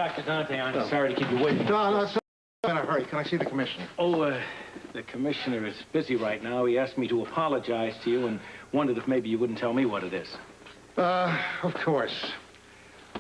Dr. Dante. I'm sorry to keep you waiting. No, it's in a hurry. Can I see the commissioner? Oh, the commissioner is busy right now. He asked me to apologize to you and wondered if maybe you wouldn't tell me what it is. Of course.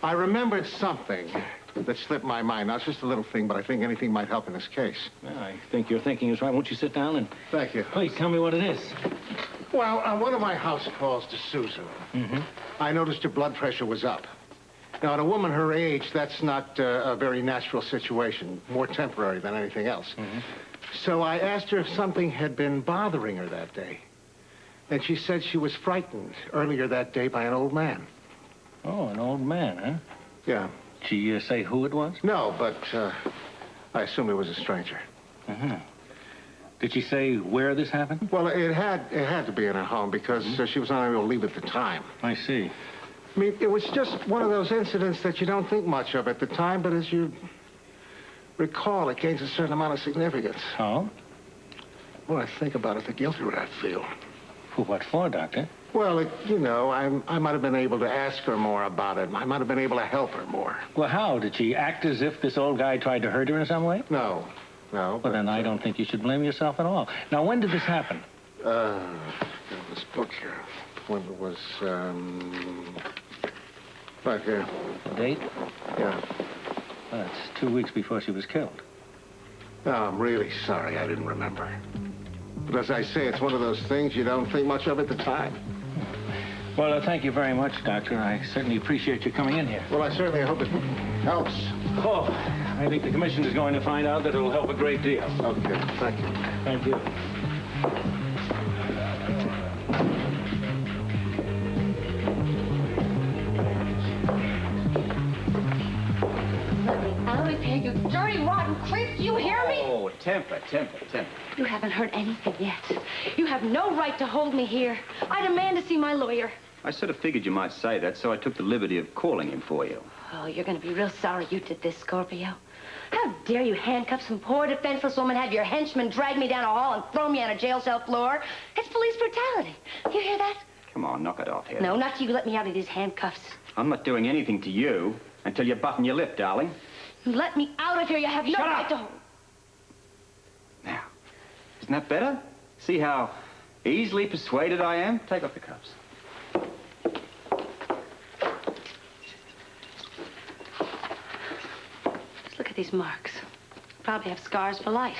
I remembered something that slipped my mind. Now, it's just a little thing, but I think anything might help in this case. Well, I think your thinking is right. Won't you sit down and... Thank you. Please, tell me what it is. Well, on one of my house calls to Susan, I noticed her blood pressure was up. Now, in a woman her age, that's not a very natural situation, more temporary than anything else. So I asked her if something had been bothering her that day. And she said she was frightened earlier that day by an old man. Oh, an old man, huh? Yeah. Did she say who it was? No, but I assume it was a stranger. Did she say where this happened? Well, it had to be in her home because she was unable to leave at the time. I see. I mean, it was just one of those incidents that you don't think much of at the time, but as you recall, it gains a certain amount of significance. Oh? Well, I think about it, the guiltier I feel. What for, Doctor? Well, you know, I might have been able to ask her more about it. I might have been able to help her more. Well, how? Did she act as if this old guy tried to hurt her in some way? No. Well, then I don't think you should blame yourself at all. Now, when did this happen? This book here. When it was, right here. The date? Yeah. Well, it's 2 weeks before she was killed. Oh, I'm really sorry I didn't remember. But as I say, it's one of those things you don't think much of at the time. Well, thank you very much, Doctor. I certainly appreciate you coming in here. Well, I certainly hope it helps. Oh, I think the commission is going to find out that it'll help a great deal. Okay, thank you. Thank you. Out of here, you dirty, rotten creep. Do you hear me? Oh, temper. You haven't heard anything yet. You have no right to hold me here. I demand to see my lawyer. I sort of figured you might say that, so I took the liberty of calling him for you. Oh, you're going to be real sorry you did this, Scorpio. How dare you handcuff some poor defenseless woman, have your henchman drag me down a hall and throw me on a jail cell floor? It's police brutality. You hear that? Come on, knock it off, Heather. No, not till you let me out of these handcuffs. I'm not doing anything to you until you button your lip, darling. You let me out of here. You have no Shut right up. to hold. Now, isn't that better? See how easily persuaded I am? Take off the cuffs. Just look at these marks. Probably have scars for life.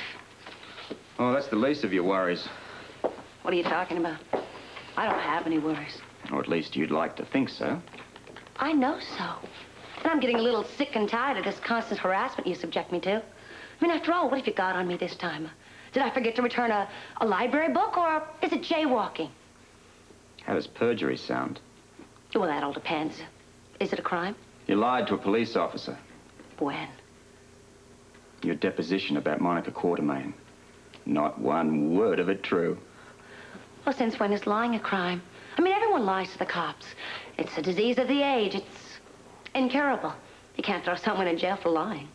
Oh, that's the least of your worries. What are you talking about? I don't have any worries. Or at least you'd like to think so. I know so. And I'm getting a little sick and tired of this constant harassment you subject me to. I mean, after all, what have you got on me this time? Did I forget to return a library book, or is it jaywalking? How does perjury sound? Well, that all depends. Is it a crime? You lied to a police officer. When? Your deposition about Monica Quartermain. Not one word of it true. Well, since when is lying a crime? I mean, everyone lies to the cops. It's a disease of the age. It's incurable. You can't throw someone in jail for lying.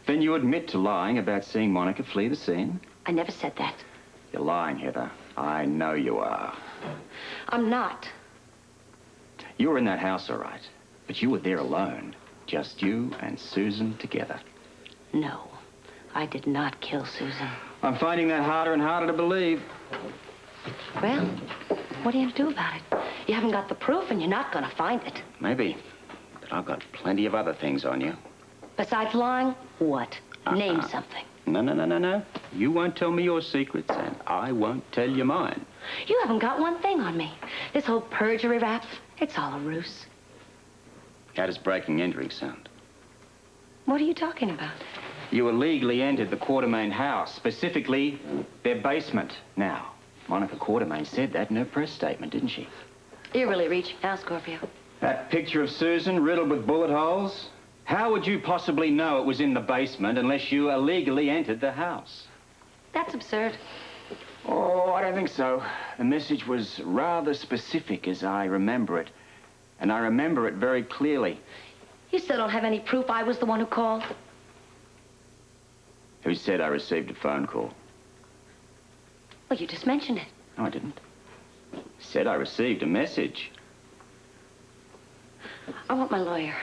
Then you admit to lying about seeing Monica flee the scene? I never said that. You're lying, Heather. I know you are. I'm not. You were in that house, all right. But you were there alone. Just you and Susan together. No, I did not kill Susan. I'm finding that harder and harder to believe. Well, what are you going to do about it? You haven't got the proof, and you're not going to find it. Maybe. But I've got plenty of other things on you. Besides lying, what? Name something. No. You won't tell me your secrets, and I won't tell you mine. You haven't got one thing on me. This whole perjury rap, it's all a ruse. How does breaking entering sound? What are you talking about? You illegally entered the Quartermain house, specifically their basement. Now, Monica Quartermain said that in her press statement, didn't she? You're really reaching now, Scorpio. That picture of Susan riddled with bullet holes? How would you possibly know it was in the basement unless you illegally entered the house? That's absurd. Oh, I don't think so. The message was rather specific as I remember it. And I remember it very clearly. You still don't have any proof I was the one who called? Who said I received a phone call? Well, you just mentioned it. No, I didn't. Said I received a message. I want my lawyer.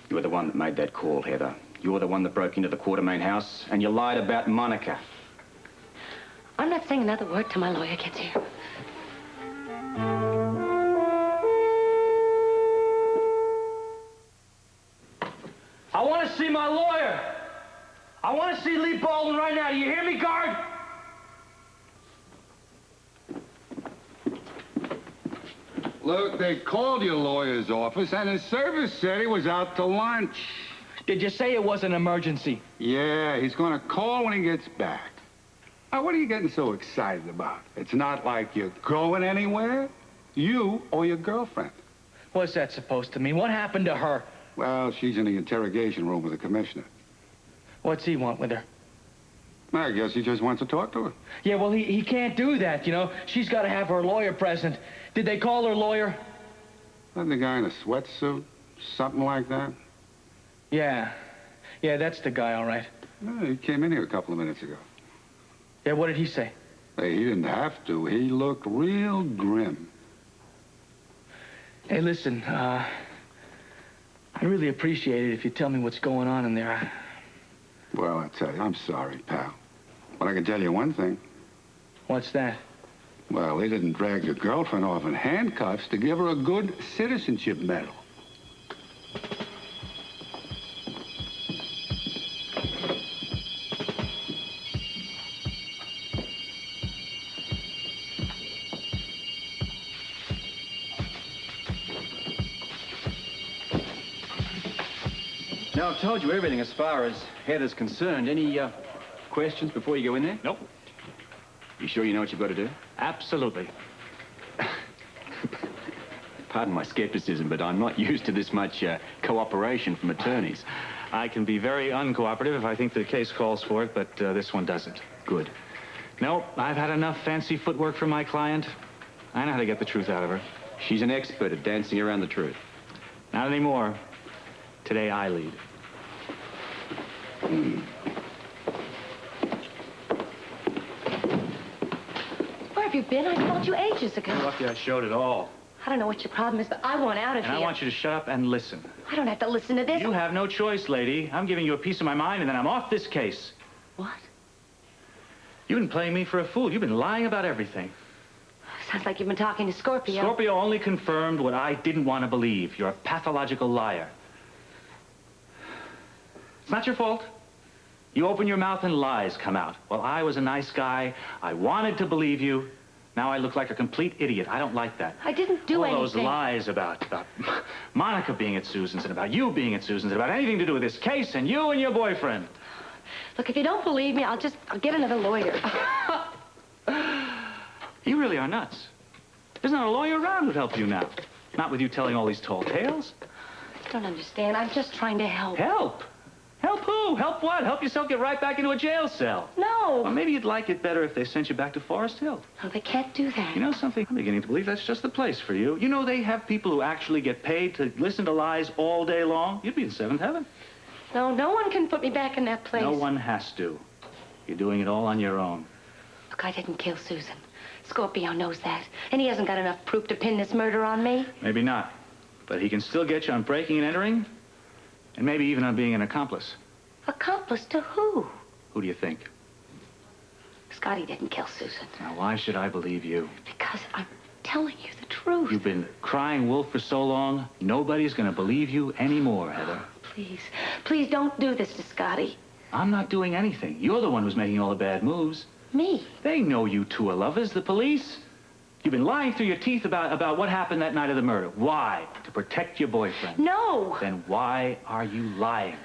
You were the one that made that call, Heather. You're the one that broke into the Quartermain house, and you lied about Monica. I'm not saying another word till my lawyer gets here. I want to see my lawyer. I want to see Lee Baldwin right now. Do you hear me, guard? Look, they called your lawyer's office, and his service said he was out to lunch. Did you say it was an emergency? Yeah, he's gonna call when he gets back. Now, what are you getting so excited about? It's not like you're going anywhere. You or your girlfriend. What's that supposed to mean? What happened to her? Well, she's in the interrogation room with the commissioner. What's he want with her? I guess he just wants to talk to her. Yeah, well, he can't do that, you know. She's got to have her lawyer present. Did they call her lawyer? Wasn't the guy in a sweatsuit? Something like that? Yeah. Yeah, that's the guy, all right. Yeah, he came in here a couple of minutes ago. Yeah, what did he say? Hey, he didn't have to. He looked real grim. Hey, listen, I'd really appreciate it if you tell me what's going on in there. Well, I tell you, I'm sorry, pal. But I can tell you one thing. What's that? Well, they didn't drag your girlfriend off in handcuffs to give her a good citizenship medal. Now, I've told you everything as far as Heather's concerned. Any questions before you go in there? Nope. You sure you know what you've got to do? Absolutely. Pardon my skepticism, but I'm not used to this much cooperation from attorneys. I can be very uncooperative if I think the case calls for it, but this one doesn't. Good. No, I've had enough fancy footwork for my client. I know how to get the truth out of her. She's an expert at dancing around the truth. Not anymore. Today I lead. Where have you been? I called you ages ago. Lucky I showed it all. I don't know what your problem is, but I want out of And here. I want you to shut up and listen. I don't have to listen to this. You have no choice, lady. I'm giving you a piece of my mind, and then I'm off this case. What? You've been playing me for a fool. You've been lying about everything. Sounds like you've been talking to Scorpio. Scorpio only confirmed what I didn't want to believe. You're a pathological liar. It's not your fault. You open your mouth and lies come out. Well, I was a nice guy. I wanted to believe you. Now I look like a complete idiot. I don't like that. I didn't do anything. All those lies about Monica being at Susan's and about you being at Susan's and about anything to do with this case and you and your boyfriend. Look, if you don't believe me, I'll get another lawyer. You really are nuts. There's not a lawyer around who'd help you now. Not with you telling all these tall tales. You don't understand. I'm just trying to help. Help? Help who? Help what? Help yourself get right back into a jail cell. No. Or maybe you'd like it better if they sent you back to Forest Hill. No, they can't do that. You know something? I'm beginning to believe that's just the place for you. You know they have people who actually get paid to listen to lies all day long? You'd be in seventh heaven. No, no one can put me back in that place. No one has to. You're doing it all on your own. Look, I didn't kill Susan. Scorpio knows that. And he hasn't got enough proof to pin this murder on me. Maybe not. But he can still get you on breaking and entering, and maybe even on being an accomplice. Accomplice to who? Who do you think? Scotty didn't kill Susan. Now, why should I believe you? Because I'm telling you the truth. You've been crying wolf for so long, nobody's going to believe you anymore, Heather. Please, please don't do this to Scotty. I'm not doing anything. You're the one who's making all the bad moves. Me? They know you two are lovers, the police. You've been lying through your teeth about what happened that night of the murder. Why? To protect your boyfriend. No. Then why are you lying?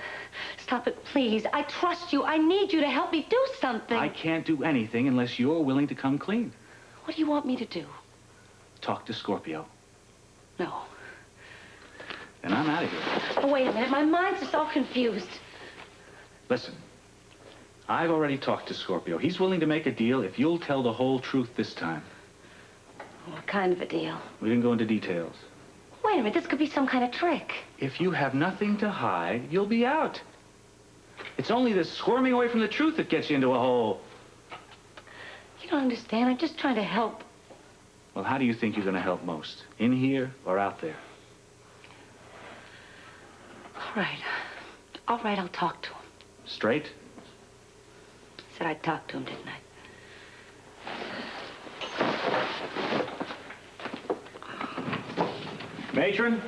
Stop it, please. I trust you. I need you to help me do something. I can't do anything unless you're willing to come clean. What do you want me to do? Talk to Scorpio. No. Then I'm out of here. Oh, wait a minute. My mind's just all confused. Listen, I've already talked to Scorpio. He's willing to make a deal if you'll tell the whole truth this time. What kind of a deal? We didn't go into details. Wait a minute. This could be some kind of trick. If you have nothing to hide, you'll be out. It's only this squirming away from the truth that gets you into a hole. You don't understand. I'm just trying to help. Well, how do you think you're going to help most? In here or out there? All right. All right, I'll talk to him. Straight? Said I'd talk to him, didn't I? Matron?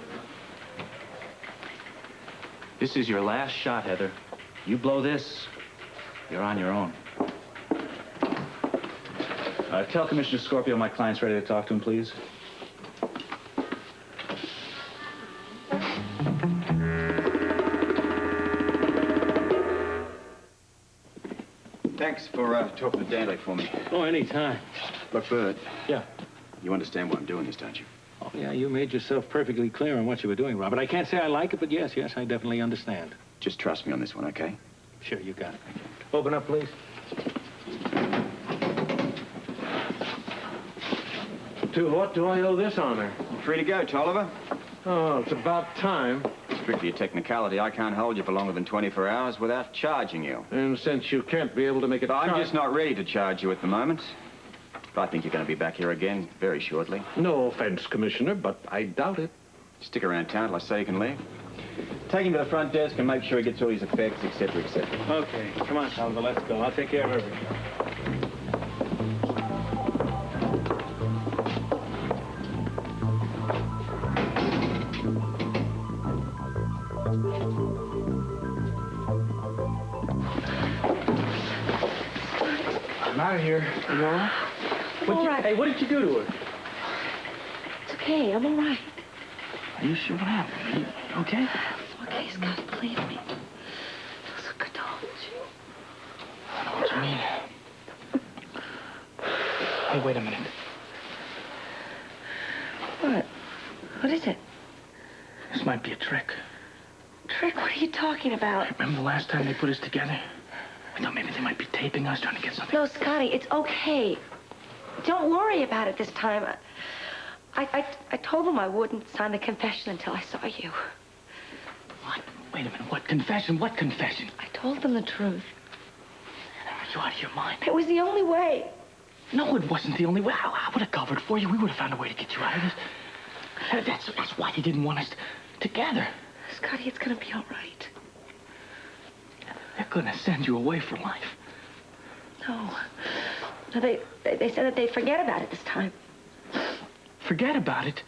This is your last shot, Heather. You blow this, you're on your own. Tell Commissioner Scorpio my client's ready to talk to him, please. Thanks for talking to Danley for me. Oh, anytime. Look, Bert, Yeah. you understand why I'm doing this, don't you? Oh, yeah, you made yourself perfectly clear on what you were doing, Robert. I can't say I like it, but yes, I definitely understand. Just trust me on this one, okay? Sure, you got it. Open up, please. To what do I owe this honor? Free to go, Tolliver. Oh, it's about time. Strictly a technicality. I can't hold you for longer than 24 hours without charging you. And since you can't be able to make it... I'm just not ready to charge you at the moment. But I think you're going to be back here again very shortly. No offense, Commissioner, but I doubt it. Stick around town till I say you can leave. Take him to the front desk and make sure he gets all his effects, etc., etc. Okay, come on, Tolliver, let's go. I'll take care of everything. I'm out of here. You all right? All right. Hey, what did you do to her? It's okay. I'm all right. Are you sure what happened? Are you okay? It's okay, Scott. Believe me. Look, I told you. I know what you mean. Hey, wait a minute. What? What is it? This might be a trick. Trick? What are you talking about? Remember the last time they put us together? I thought maybe they might be taping us, trying to get something. No, Scotty, it's okay. Don't worry about it this time. I told them I wouldn't sign the confession until I saw you. What? Wait a minute. What confession? What confession? I told them the truth. Are you out of your mind? It was the only way. No, it wasn't the only way. I would have covered for you. We would have found a way to get you out of this. That's why they didn't want us together. Scotty, it's gonna be all right. They're gonna send you away for life. No. No, they said that they'd forget about it this time. Forget about it.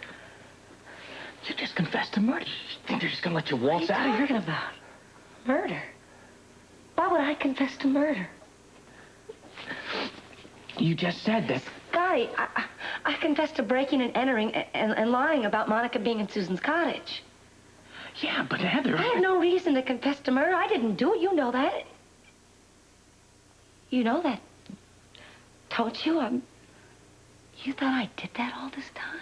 You just confessed to murder. You think they're just gonna let you waltz out of What are you here? talking about? Murder? Why would I confess to murder? You just said that. Scotty, I confessed to breaking and entering and lying about Monica being in Susan's cottage. Yeah, but Heather... I had no reason to confess to murder. I didn't do it. You know that. You know that. Don't you? You thought I did that all this time?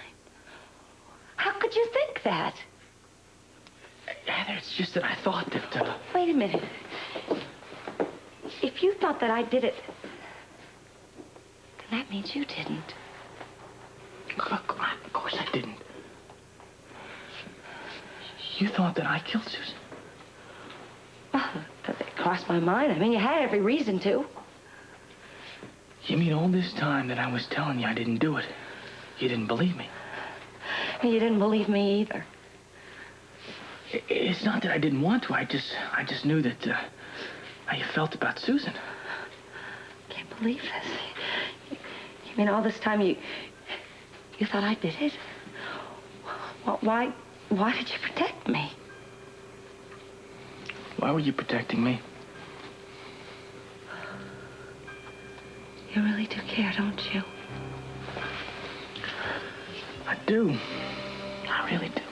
How could you think that? Heather, it's just that I thought that, Wait a minute. If you thought that I did it, then that means you didn't. Of course I didn't. You thought that I killed Susan? Well, it crossed my mind. I mean, you had every reason to. You mean all this time that I was telling you I didn't do it, you didn't believe me? And you didn't believe me either. It's not that I didn't want to. I just knew that, how you felt about Susan. Can't believe this. You mean all this time you thought I did it? Why did you protect me? Why were you protecting me? You really do care, don't you? I do. I really do.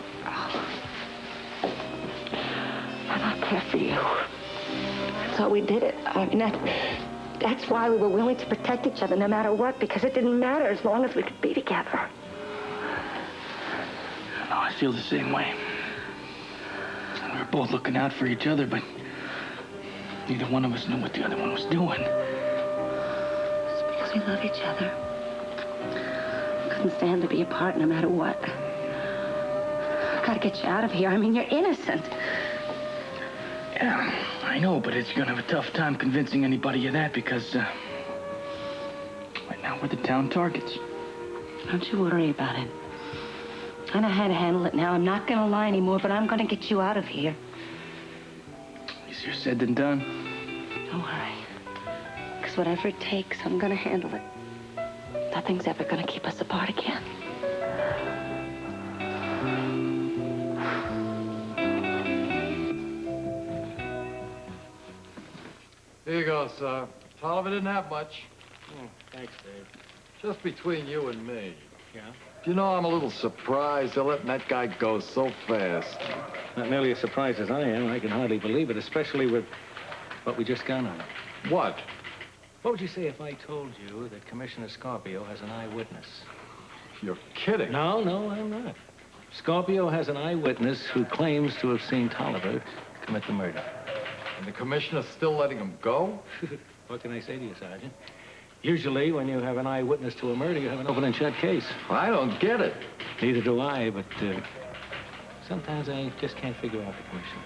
And I care for you. That's why we did it. I mean, that's why we were willing to protect each other no matter what, because it didn't matter as long as we could be together. No, I feel the same way. We were both looking out for each other, but neither one of us knew what the other one was doing. It's because we love each other. Couldn't stand to be apart no matter what. I've got to get you out of here. I mean, you're innocent. Yeah, I know, but it's gonna have a tough time convincing anybody of that because, right now we're the town targets. Don't you worry about it. I know how to handle it now. I'm not going to lie anymore, but I'm going to get you out of here. You said than done. Don't worry. Because whatever it takes, I'm going to handle it. Nothing's ever going to keep us apart again. Here you go, sir. Tolliver didn't have much. Thanks, Dave. Just between you and me. Yeah? You know, I'm a little surprised they're letting that guy go so fast. Not nearly as surprised as I am. I can hardly believe it, especially with what we just got on. What? What would you say if I told you that Commissioner Scorpio has an eyewitness? You're kidding. No, I'm not. Scorpio has an eyewitness who claims to have seen Tolliver commit the murder. And the commissioner's still letting him go? What can I say to you, Sergeant? Usually, when you have an eyewitness to a murder, you have an open and shut case. I don't get it. Neither do I, but sometimes I just can't figure out the commissioner.